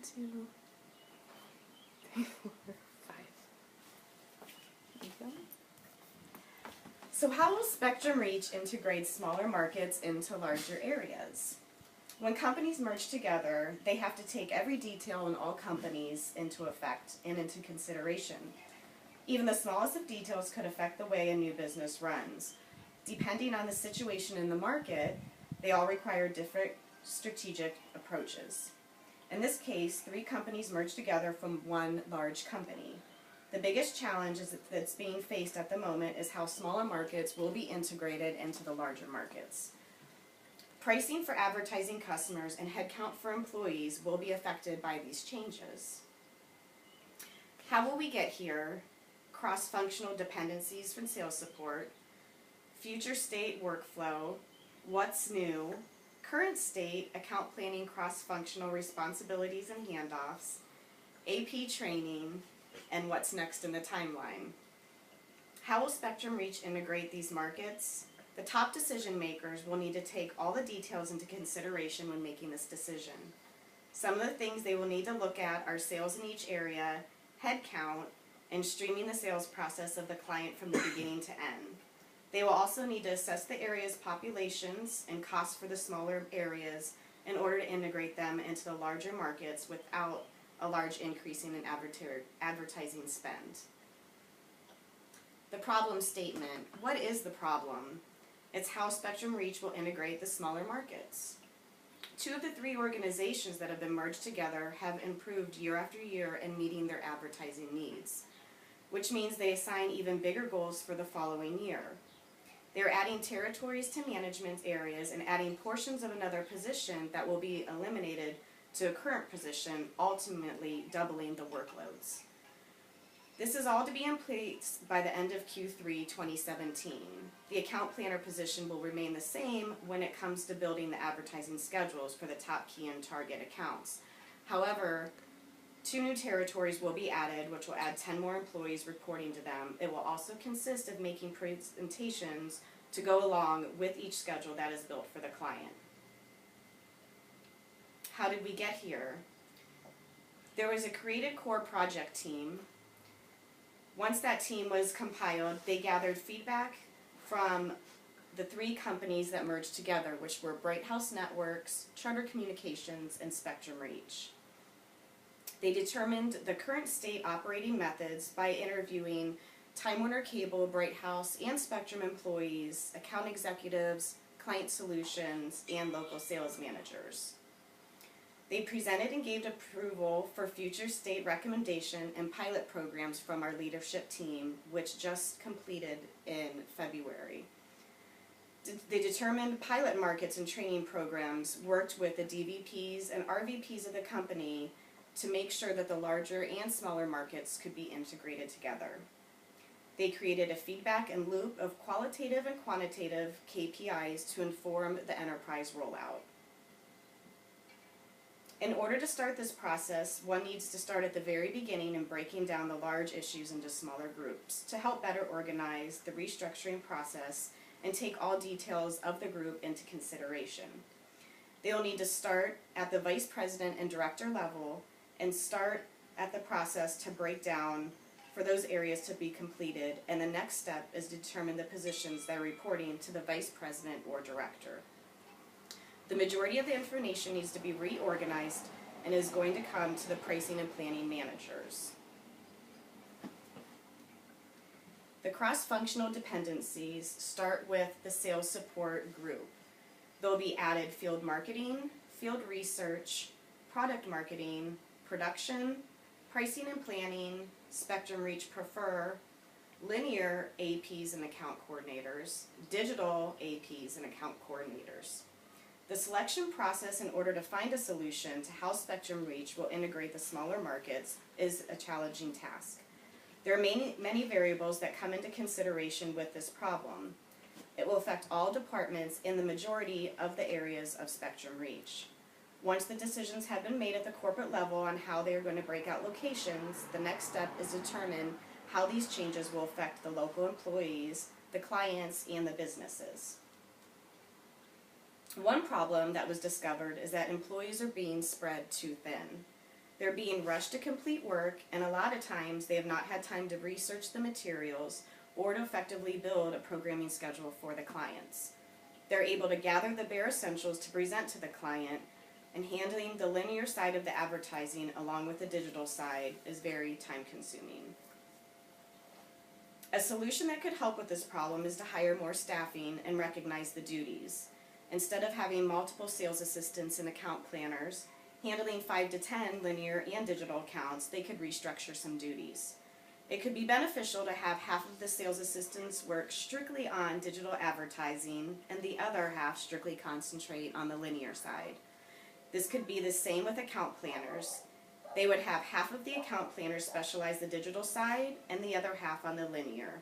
2, 3, 4, 5. There you go. So how will Spectrum Reach integrate smaller markets into larger areas? When companies merge together, they have to take every detail in all companies into effect and into consideration. Even the smallest of details could affect the way a new business runs. Depending on the situation in the market, they all require different strategic approaches. In this case, 3 companies merged together from one large company. The biggest challenge that's being faced at the moment is how smaller markets will be integrated into the larger markets. Pricing for advertising customers and headcount for employees will be affected by these changes. How will we get here? Cross-functional dependencies from sales support, future state workflow, what's new, current state account planning cross-functional responsibilities and handoffs, AP training, and what's next in the timeline. How will Spectrum Reach integrate these markets? The top decision makers will need to take all the details into consideration when making this decision. Some of the things they will need to look at are sales in each area, headcount, and streaming the sales process of the client from the beginning to end. They will also need to assess the area's populations and costs for the smaller areas in order to integrate them into the larger markets without a large increase in advertising spend. The problem statement. What is the problem? It's how Spectrum Reach will integrate the smaller markets. 2 of the 3 organizations that have been merged together have improved year after year in meeting their advertising needs, which means they assign even bigger goals for the following year. They're adding territories to management areas and adding portions of another position that will be eliminated to a current position, ultimately doubling the workloads. This is all to be in place by the end of Q3 2017. The account planner position will remain the same when it comes to building the advertising schedules for the top key and target accounts. However, 2 new territories will be added, which will add 10 more employees reporting to them. It will also consist of making presentations to go along with each schedule that is built for the client. How did we get here? There was a created core project team. Once that team was compiled, they gathered feedback from the 3 companies that merged together, which were Bright House Networks, Charter Communications, and Spectrum Reach. They determined the current state operating methods by interviewing Time Warner Cable, Bright House, and Spectrum employees, account executives, client solutions, and local sales managers. They presented and gave approval for future state recommendation and pilot programs from our leadership team, which just completed in February. They determined pilot markets and training programs, worked with the DVPs and RVPs of the company to make sure that the larger and smaller markets could be integrated together. They created a feedback and loop of qualitative and quantitative KPIs to inform the enterprise rollout. In order to start this process, one needs to start at the very beginning and breaking down the large issues into smaller groups to help better organize the restructuring process and take all details of the group into consideration. They will need to start at the vice president and director level and start at the process to break down for those areas to be completed, and the next step is to determine the positions that are reporting to the vice president or director. The majority of the information needs to be reorganized and is going to come to the pricing and planning managers. The cross-functional dependencies start with the sales support group. There will be added field marketing, field research, product marketing, production, pricing and planning, Spectrum Reach Prefer, linear APs and account coordinators, digital APs and account coordinators. The selection process in order to find a solution to how Spectrum Reach will integrate the smaller markets is a challenging task. There are many variables that come into consideration with this problem. It will affect all departments in the majority of the areas of Spectrum Reach. Once the decisions have been made at the corporate level on how they are going to break out locations, the next step is to determine how these changes will affect the local employees, the clients, and the businesses. One problem that was discovered is that employees are being spread too thin. They're being rushed to complete work, and a lot of times they have not had time to research the materials or to effectively build a programming schedule for the clients. They're able to gather the bare essentials to present to the client, and handling the linear side of the advertising along with the digital side is very time consuming. A solution that could help with this problem is to hire more staffing and recognize the duties. Instead of having multiple sales assistants and account planners handling 5 to 10 linear and digital accounts, they could restructure some duties. It could be beneficial to have half of the sales assistants work strictly on digital advertising and the other half strictly concentrate on the linear side. This could be the same with account planners. They would have half of the account planners specialize the digital side and the other half on the linear.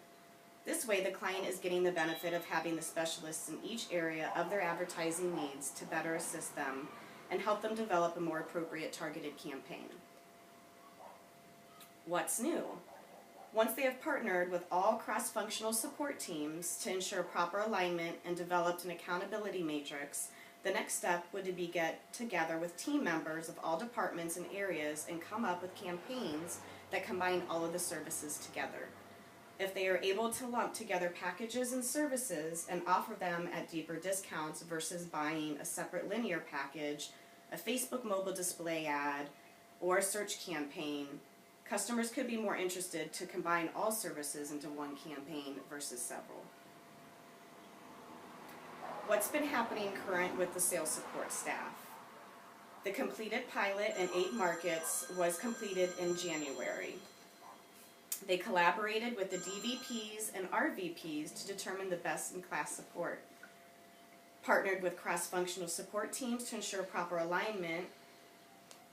This way the client is getting the benefit of having the specialists in each area of their advertising needs to better assist them and help them develop a more appropriate targeted campaign. What's new? Once they have partnered with all cross-functional support teams to ensure proper alignment and developed an accountability matrix, the next step would be get together with team members of all departments and areas and come up with campaigns that combine all of the services together. If they are able to lump together packages and services and offer them at deeper discounts versus buying a separate linear package, a Facebook mobile display ad, or a search campaign, customers could be more interested to combine all services into one campaign versus several. What's been happening current with the sales support staff? The completed pilot in 8 markets was completed in January. They collaborated with the DVPs and RVPs to determine the best-in-class support, partnered with cross-functional support teams to ensure proper alignment,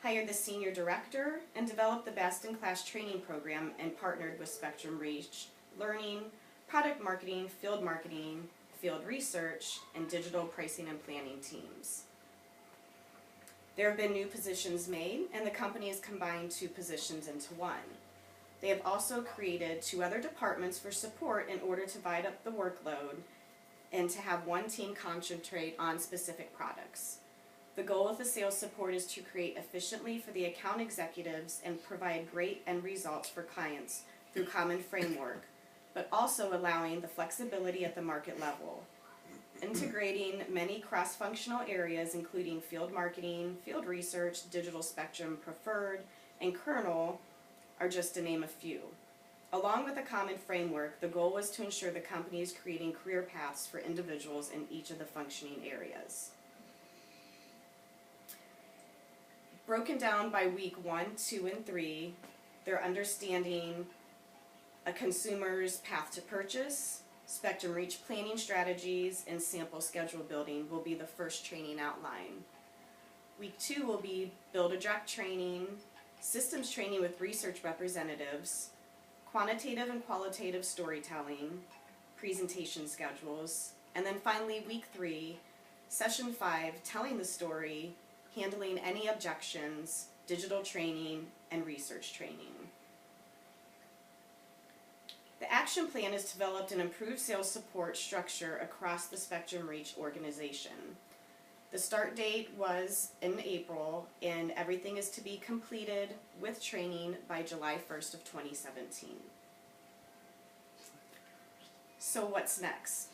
hired the senior director, and developed the best-in-class training program and partnered with Spectrum Reach Learning, product marketing, field research, and digital pricing and planning teams. There have been new positions made, and the company has combined 2 positions into one. They have also created 2 other departments for support in order to divide up the workload and to have one team concentrate on specific products. The goal of the sales support is to create efficiently for the account executives and provide great end results for clients through common framework, but also allowing the flexibility at the market level. Integrating many cross-functional areas including field marketing, field research, digital spectrum preferred, and kernel are just to name a few. Along with a common framework, the goal was to ensure the company is creating career paths for individuals in each of the functioning areas. Broken down by week 1, 2, and 3, they're understanding a consumer's path to purchase, Spectrum Reach planning strategies, and sample schedule building will be the first training outline. Week 2 will be build a direct training, systems training with research representatives, quantitative and qualitative storytelling, presentation schedules, and then finally week 3, session 5, telling the story, handling any objections, digital training, and research training. The action plan is developed an improved sales support structure across the Spectrum Reach organization. The start date was in April, and everything is to be completed with training by July 1st of 2017. So what's next?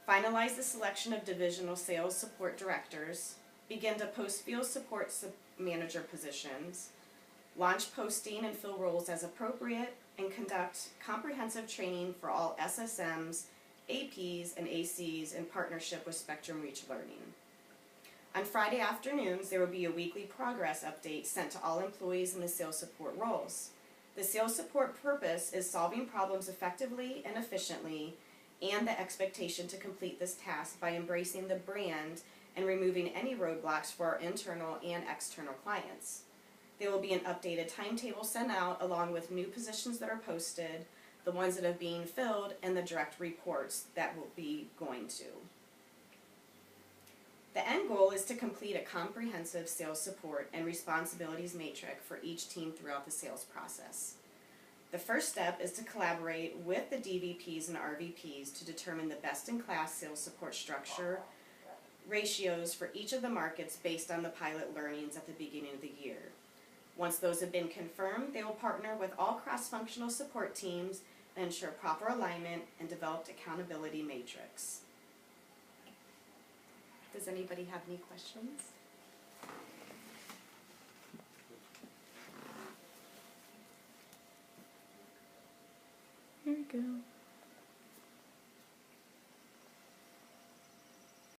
Finalize the selection of divisional sales support directors, begin to post field support manager positions, launch posting and fill roles as appropriate, and conduct comprehensive training for all SSMs, APs, and ACs in partnership with Spectrum Reach Learning. On Friday afternoons, there will be a weekly progress update sent to all employees in the sales support roles. The sales support purpose is solving problems effectively and efficiently, and the expectation to complete this task by embracing the brand and removing any roadblocks for our internal and external clients. There will be an updated timetable sent out along with new positions that are posted, the ones that are being filled, and the direct reports that will be going to. The end goal is to complete a comprehensive sales support and responsibilities matrix for each team throughout the sales process. The first step is to collaborate with the DVPs and RVPs to determine the best-in-class sales support structure, ratios for each of the markets based on the pilot learnings at the beginning of the year. Once those have been confirmed, they will partner with all cross-functional support teams and ensure proper alignment and developed accountability matrix. Does anybody have any questions? Here we go.